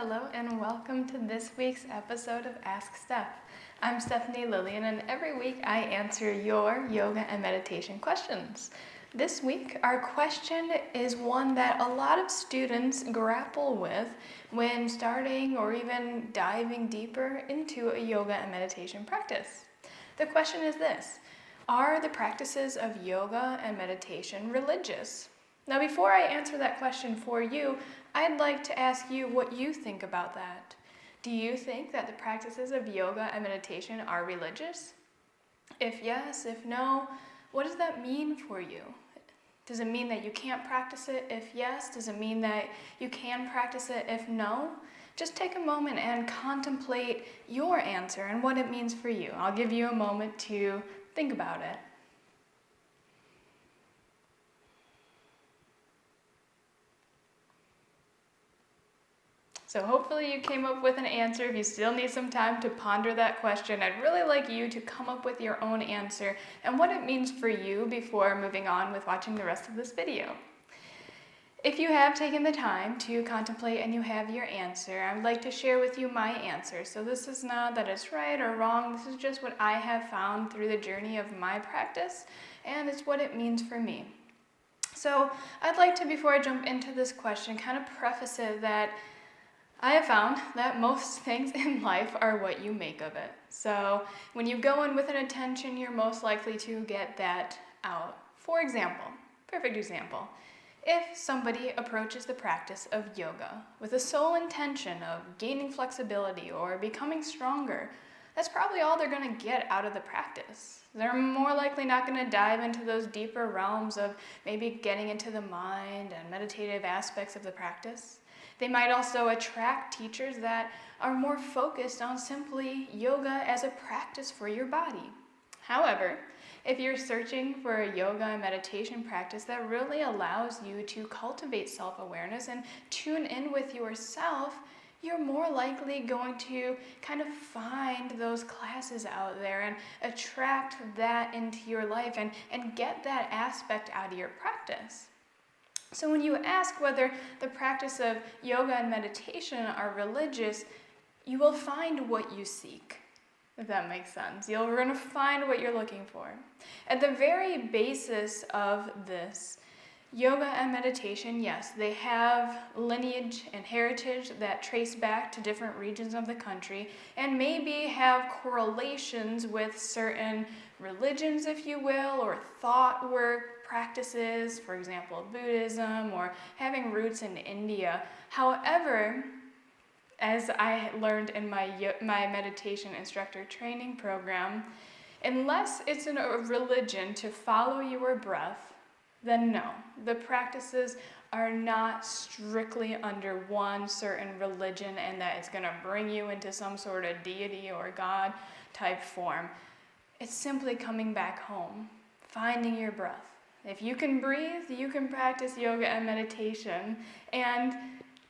Hello, and welcome to this week's episode of Ask Steph. I'm Stephanie Lillian, and every week I answer your yoga and meditation questions. This week, our question is one that a lot of students grapple with when starting or even diving deeper into a yoga and meditation practice. The question is this: are the practices of yoga and meditation religious? Now, before I answer that question for you, I'd like to ask you what you think about that. Do you think that the practices of yoga and meditation are religious? If yes, if no, what does that mean for you? Does it mean that you can't practice it if yes? Does it mean that you can practice it if no? Just take a moment and contemplate your answer and what it means for you. I'll give you a moment to think about it. So hopefully you came up with an answer. If you still need some time to ponder that question, I'd really like you to come up with your own answer and what it means for you before moving on with watching the rest of this video. If you have taken the time to contemplate and you have your answer, I'd like to share with you my answer. So this is not that it's right or wrong, this is just what I have found through the journey of my practice, and it's what it means for me. So I'd like to, before I jump into this question, kind of preface it that I have found that most things in life are what you make of it. So when you go in with an intention, you're most likely to get that out. For example, perfect example, if somebody approaches the practice of yoga with the sole intention of gaining flexibility or becoming stronger, that's probably all they're going to get out of the practice. They're more likely not going to dive into those deeper realms of maybe getting into the mind and meditative aspects of the practice. They might also attract teachers that are more focused on simply yoga as a practice for your body. However, if you're searching for a yoga and meditation practice that really allows you to cultivate self-awareness and tune in with yourself, you're more likely going to kind of find those classes out there and attract that into your life and get that aspect out of your practice. So when you ask whether the practice of yoga and meditation are religious, you will find what you seek, if that makes sense. You're going to find what you're looking for. At the very basis of this, yoga and meditation, yes, they have lineage and heritage that trace back to different regions of the country and maybe have correlations with certain religions, if you will, or thought work practices, for example, Buddhism, or having roots in India. However, as I learned in my meditation instructor training program, unless it's a religion to follow your breath, then no, the practices are not strictly under one certain religion and that it's going to bring you into some sort of deity or God type form. It's simply coming back home, finding your breath. If you can breathe, you can practice yoga and meditation. And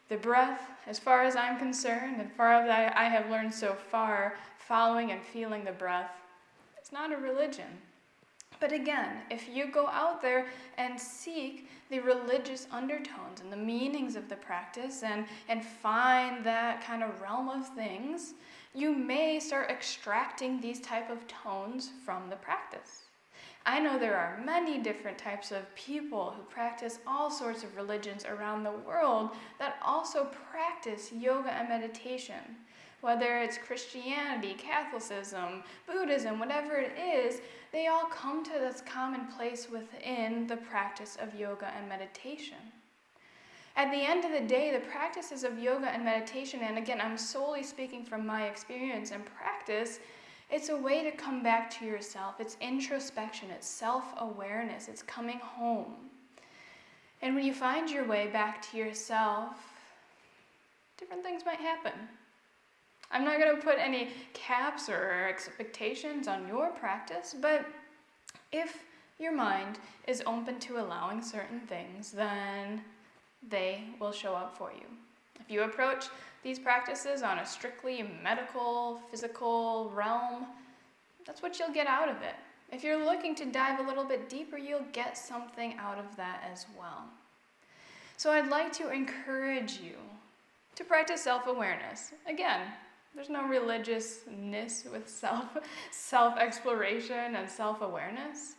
the breath, as far as I'm concerned, and far as I have learned so far, following and feeling the breath, it's not a religion. But again, if you go out there and seek the religious undertones and the meanings of the practice and find that kind of realm of things, you may start extracting these type of tones from the practice. I know there are many different types of people who practice all sorts of religions around the world that also practice yoga and meditation. Whether it's Christianity, Catholicism, Buddhism, whatever it is, they all come to this common place within the practice of yoga and meditation. At the end of the day, the practices of yoga and meditation, and again, I'm solely speaking from my experience and practice, it's a way to come back to yourself. It's introspection, it's self-awareness, it's coming home. And when you find your way back to yourself, different things might happen. I'm not going to put any caps or expectations on your practice, but if your mind is open to allowing certain things, then they will show up for you. If you approach these practices on a strictly medical, physical realm, that's what you'll get out of it. If you're looking to dive a little bit deeper, you'll get something out of that as well. So I'd like to encourage you To practice self-awareness. Again, there's no religiousness with self-exploration and self-awareness.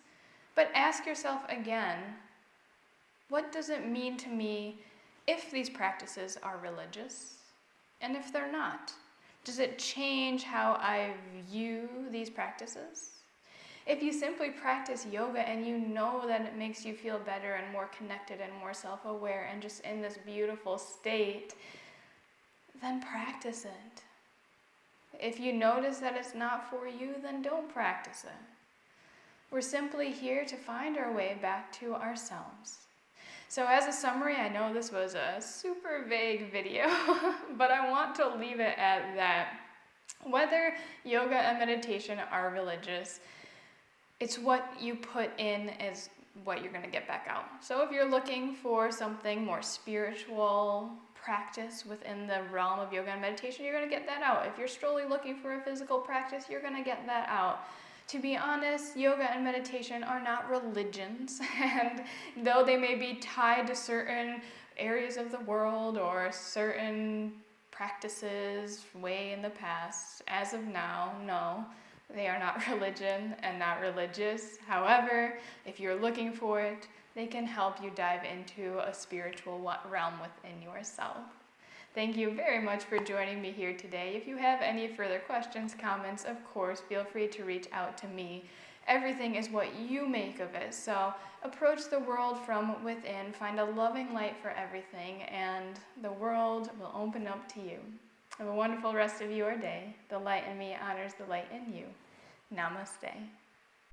But ask yourself again, what does it mean to me if these practices are religious? And if they're not? Does it change how I view these practices? If you simply practice yoga and you know that it makes you feel better and more connected and more self-aware and just in this beautiful state, then practice it. If you notice that it's not for you, then don't practice it. We're simply here to find our way back to ourselves. So as a summary, I know this was a super vague video, but I want to leave it at that. Whether yoga and meditation are religious, it's what you put in is what you're going to get back out. So if you're looking for something more spiritual practice within the realm of yoga and meditation, you're going to get that out. If you're solely looking for a physical practice, you're going to get that out. To be honest, yoga and meditation are not religions, and though they may be tied to certain areas of the world or certain practices way in the past, as of now, no, they are not religion and not religious. However, if you're looking for it, they can help you dive into a spiritual realm within yourself. Thank you very much for joining me here today. If you have any further questions, comments, of course, feel free to reach out to me. Everything is what you make of it. So approach the world from within, find a loving light for everything, and the world will open up to you. Have a wonderful rest of your day. The light in me honors the light in you. Namaste.